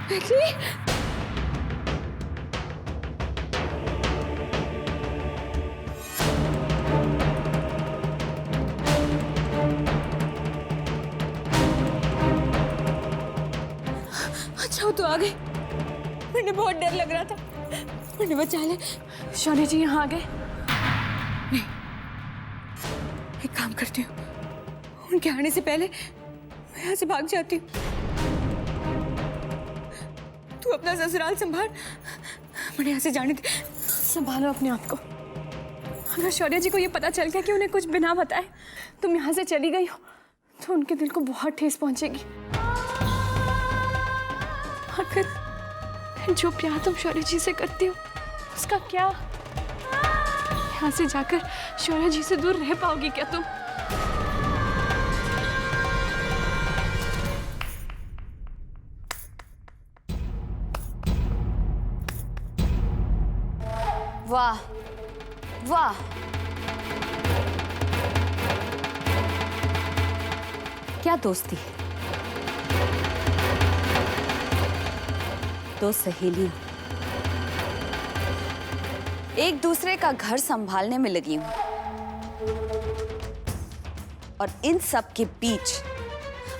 बेटी, अच्छा हो तो आ गए। मुझे बहुत डर लग रहा था, मुझे बचा ले। शौर्य जी यहाँ आ गए? नहीं, एक काम करती हूँ, उनके आने से पहले मैं यहाँ से भाग जाती हूँ। तू अपना ससुराल संभाल, मुझे यहाँ से जाने दे। संभालो अपने आप को। अगर शौर्य जी को ये पता चल गया कि उन्हें कुछ बिना बताए तुम यहाँ से चली गई हो, तो उनके दिल को बहुत ठेस पहुंचेगी। आखिर जो प्यार तुम शौर्य जी से करती हो, उसका क्या? यहाँ से जाकर शौर्य जी से दूर रह पाओगी क्या तुम? वाह वाह, क्या दोस्ती है। दो सहेलियां एक दूसरे का घर संभालने में लगी हूं, और इन सब के बीच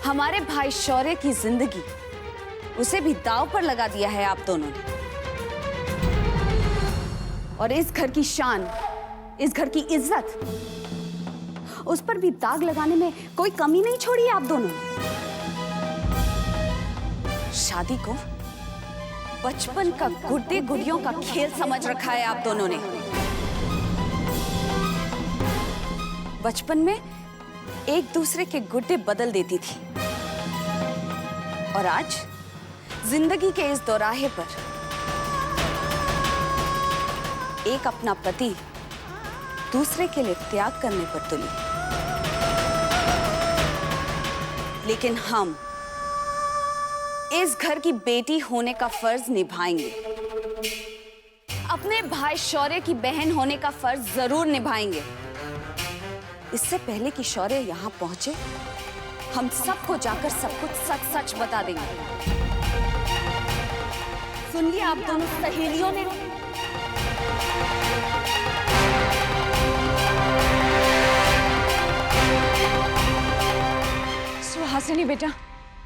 हमारे भाई शौर्य की जिंदगी, उसे भी दांव पर लगा दिया है आप दोनों ने। और इस घर की शान, इस घर की इज्जत, उस पर भी दाग लगाने में कोई कमी नहीं छोड़ी आप दोनों ने। शादी को बचपन का गुड्डे गुड़ियों का खेल समझ रखा है आप दोनों ने। बचपन में एक दूसरे के गुड्डे बदल देती थी, और आज जिंदगी के इस दौराहे पर एक अपना पति दूसरे के लिए त्याग करने पर तुली। लेकिन हम इस घर की बेटी होने का फर्ज निभाएंगे, अपने भाई शौर्य की बहन होने का फर्ज जरूर निभाएंगे। इससे पहले कि शौर्य यहां पहुंचे, हम सबको जाकर सब कुछ सच सच बता देंगे। सुन लिया आप दोनों सहेलियों ने? सुहासिनी बेटा,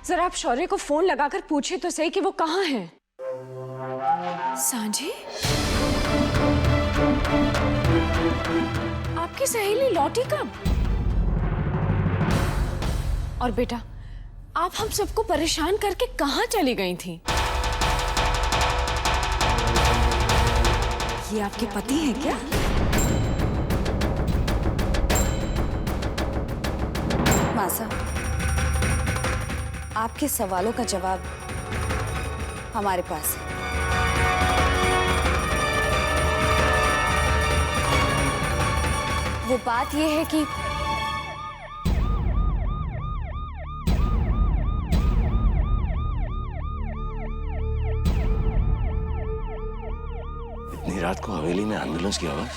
जरा आप शौर्य को फोन लगाकर पूछे तो सही कि वो कहाँ है। सांझी, आपकी सहेली लौटी कब? और बेटा, आप हम सबको परेशान करके कहाँ चली गई थी? ये आपके पति हैं क्या? मासा, आपके सवालों का जवाब हमारे पास है। वो बात ये है कि इतनी रात को हवेली में एम्बुलेंस की आवाज?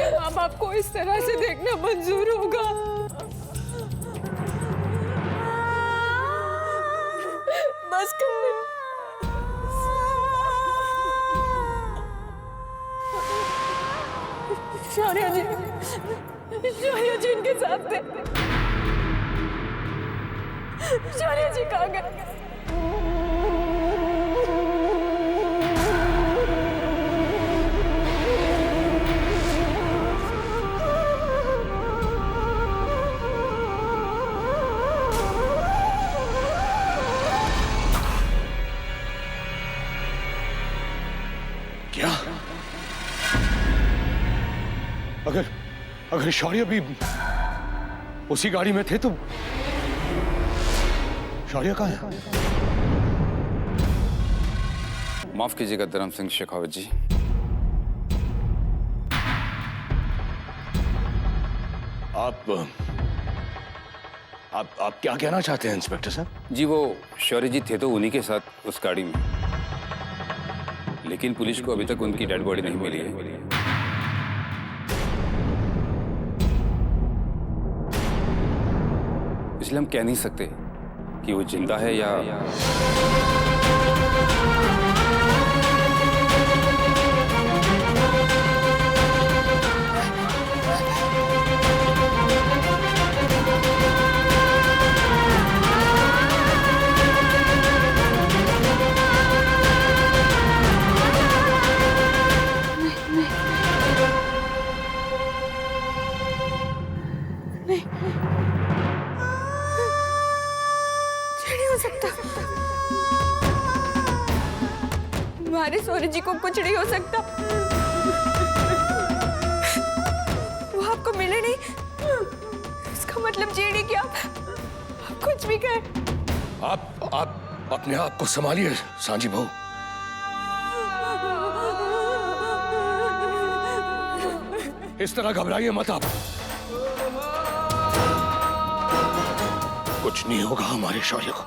अब आपको इस तरह से देखना मंजूर होगा। बस कर। शौर्य जी, शौर्य जी इनके साथ थे। शौर्य जी कहाँ गए? क्या? अगर शौर्य भी उसी गाड़ी में थे तो शौर्य कहाँ है? माफ कीजिएगा धर्म सिंह शेखावत जी। आप क्या कहना चाहते हैं इंस्पेक्टर साहब? जी वो शौर्य जी थे तो उन्हीं के साथ उस गाड़ी में, लेकिन पुलिस को अभी तक उनकी डेड बॉडी नहीं मिली है। इसलिए हम कह नहीं सकते कि वो जिंदा है या हमारे शौर्य जी को कुछ नहीं हो सकता। वो आपको मिले नहीं, इसका मतलब ये नहीं कि आप कुछ भी कहें। आप अपने आप को संभालिए सांची बहू। इस तरह घबराइए मत आप। कुछ नहीं होगा हमारे शौर्य को।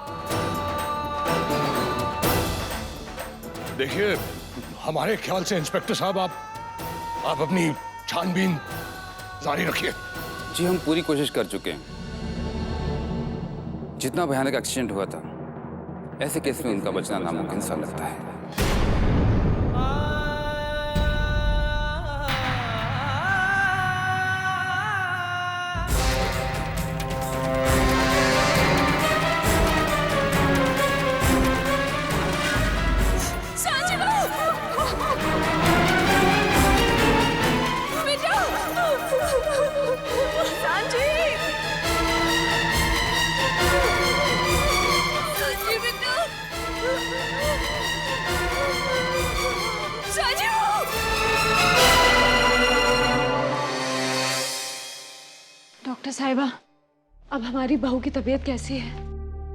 देखिए, हमारे ख्याल से इंस्पेक्टर साहब आप अपनी छानबीन जारी रखिए। जी हम पूरी कोशिश कर चुके हैं। जितना भयानक एक्सीडेंट हुआ था, ऐसे केस में उनका बचना नामुमकिन सा लगता है। डॉक्टर साहिबा, अब हमारी बहू की तबीयत कैसी है?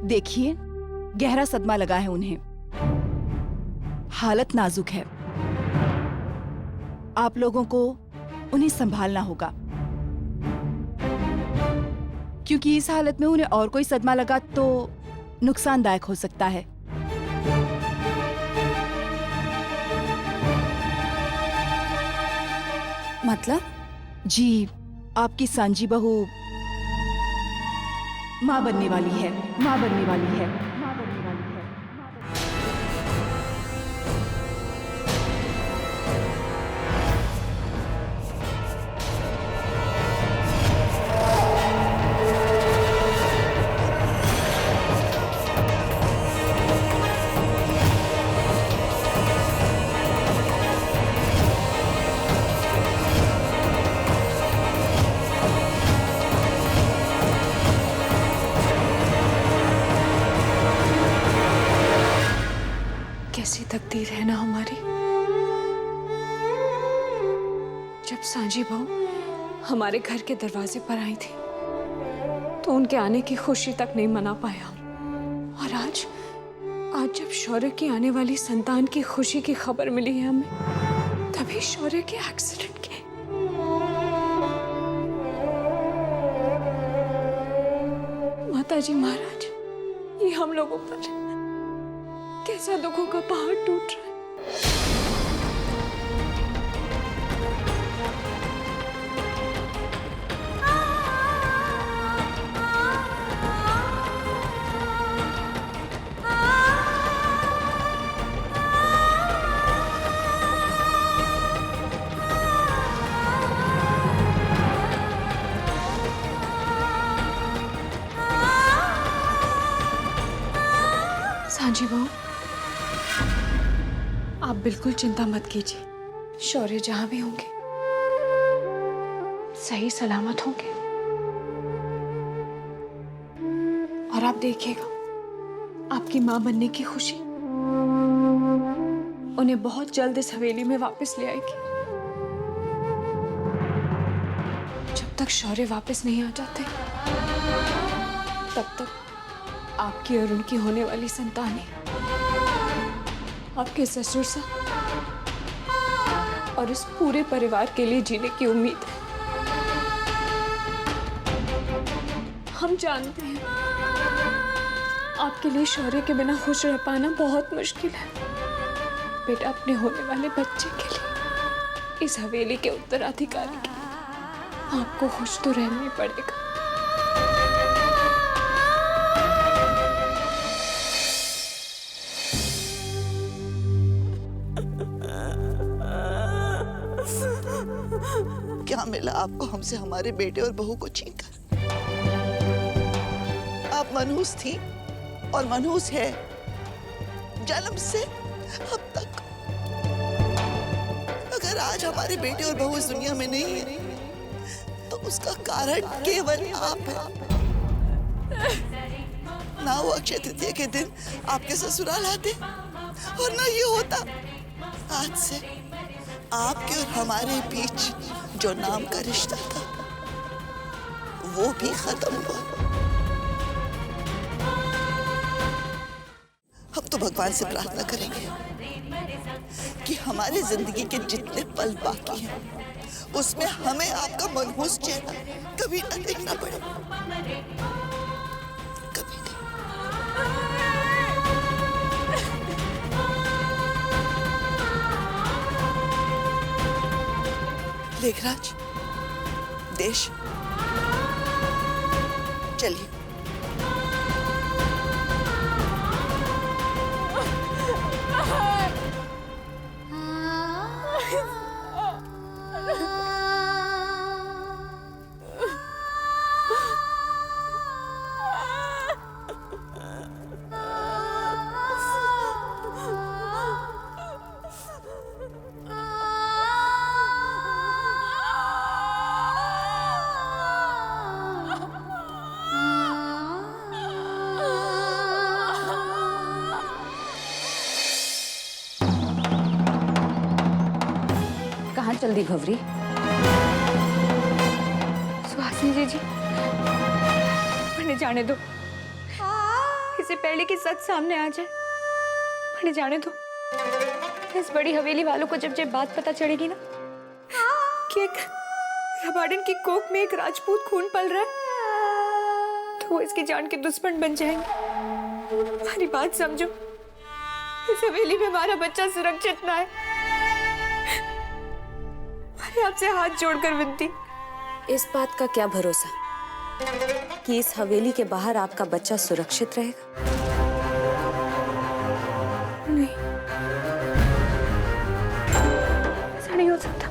देखिए, गहरा सदमा लगा है उन्हें। हालत नाजुक है। आप लोगों को उन्हें संभालना होगा, क्योंकि इस हालत में उन्हें और कोई सदमा लगा तो नुकसानदायक हो सकता है। मतलब? जी, आपकी सांजी बहू मां बनने वाली है। मां बनने वाली है। मां बनने वाली है। कैसी तकदीर है ना हमारी। जब सांझी बहू हमारे घर के दरवाजे पर आई थी तो उनके आने की खुशी तक नहीं मना पाया, और आज जब शौर्य की आने वाली संतान की खुशी की खबर मिली है हमें, तभी शौर्य के एक्सीडेंट के। माताजी महाराज, ये हम लोगों पर कैसा दुखों का पहाड़ टूट रहा है। जी बहू, आप बिल्कुल चिंता मत कीजिए। शौर्य जहां भी होंगे सही सलामत होंगे। और आप देखिएगा, आपकी मां बनने की खुशी उन्हें बहुत जल्द इस हवेली में वापस ले आएगी। जब तक शौर्य वापस नहीं आ जाते तब तक आपकी और उनकी होने वाली संतानें, आपके ससुर साहब और इस पूरे परिवार के लिए जीने की उम्मीद है। हम जानते हैं आपके लिए शौर्य के बिना खुश रह पाना बहुत मुश्किल है। बेटा, अपने होने वाले बच्चे के लिए, इस हवेली के उत्तराधिकारी के लिए आपको खुश तो रहना ही पड़ेगा। क्या मिला आपको हमसे हमारे बेटे और बहू को छीनकर? आप मनहूस थी और मनहूस है जन्म से अब तक। अगर आज हमारे बेटे और बहू इस दुनिया में नहीं है तो उसका कारण केवल आप है। ना वो अक्षय तृतीया के दिन आपके ससुराल आते और ना ये होता आज से आपके और हमारे बीच जो नाम का रिश्ता था वो भी खत्म हुआ। हम तो भगवान से प्रार्थना करेंगे कि हमारी जिंदगी के जितने पल बाकी हैं उसमें हमें आपका मनहूस चेहरा कभी न देखना पड़े, कभी नहीं। लेखराज, देश, चलिए। कहाँ चल दी भवरी? सुहासिनी जी, मैंने जाने दो। इससे पहले कि सच सामने आ जाए, मैंने जाने दो। इस बड़ी हवेली वालों को जब बात पता चलेगी ना कि एक रबाडन की कोख में एक राजपूत खून पल रहा है, तो वो इसकी जान के दुश्मन बन जाएंगे। हमारी बात समझो, इस हवेली में हमारा बच्चा सुरक्षित ना है। आपसे हाथ जोड़कर विनती। इस बात का क्या भरोसा कि इस हवेली के बाहर आपका बच्चा सुरक्षित रहेगा? नहीं, ऐसा नहीं हो सकता।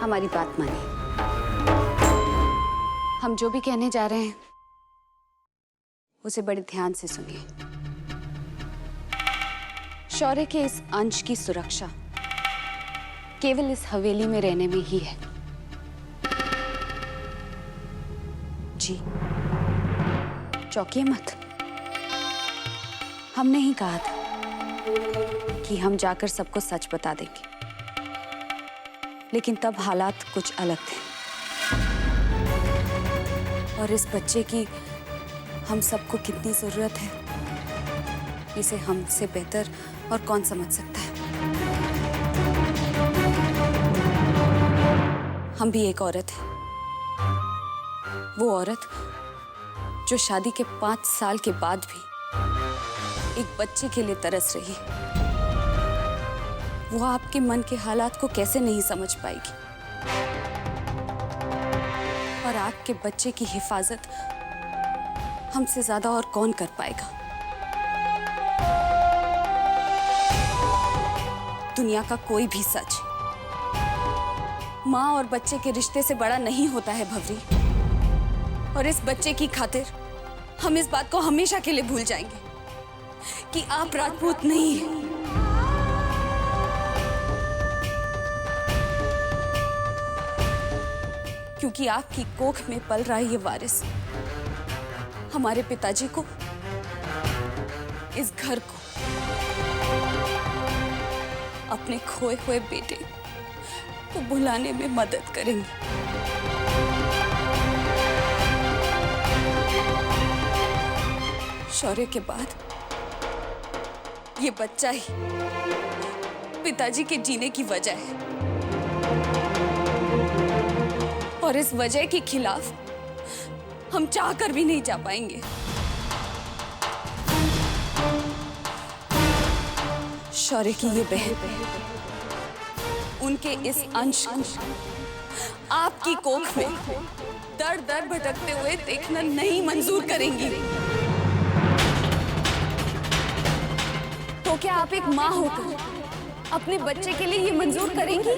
हमारी बात मानिए। हम जो भी कहने जा रहे हैं उसे बड़े ध्यान से सुनिए। शौर्य के इस अंश की सुरक्षा केवल इस हवेली में रहने में ही है। जी, चौंकिए मत। हमने ही कहा था कि हम जाकर सबको सच बता देंगे, लेकिन तब हालात कुछ अलग थे और इस बच्चे की हम सबको कितनी जरूरत है इसे हमसे बेहतर और कौन समझ सकता है। हम भी एक औरत है, वो औरत जो शादी के 5 साल के बाद भी एक बच्चे के लिए तरस रही है। वो आपके मन के हालात को कैसे नहीं समझ पाएगी और आपके बच्चे की हिफाजत हमसे ज्यादा और कौन कर पाएगा। दुनिया का कोई भी सच माँ और बच्चे के रिश्ते से बड़ा नहीं होता है भवरी। और इस बच्चे की खातिर हम इस बात को हमेशा के लिए भूल जाएंगे कि आप राजपूत नहीं हैं। क्योंकि आपकी कोख में पल रहा ये वारिस हमारे पिताजी को, इस घर को, अपने खोए हुए बेटे को बुलाने में मदद करेंगे। शौर्य के बाद ये बच्चा ही पिताजी के जीने की वजह है, और इस वजह के खिलाफ हम चाहकर भी नहीं जा पाएंगे। शौर्य की ये बहन उनके इस अंश को आपकी कोख में दर दर भटकते हुए देखना नहीं मंजूर करेंगी। तो क्या आप एक माँ होकर अपने बच्चे के लिए ये मंजूर करेंगी?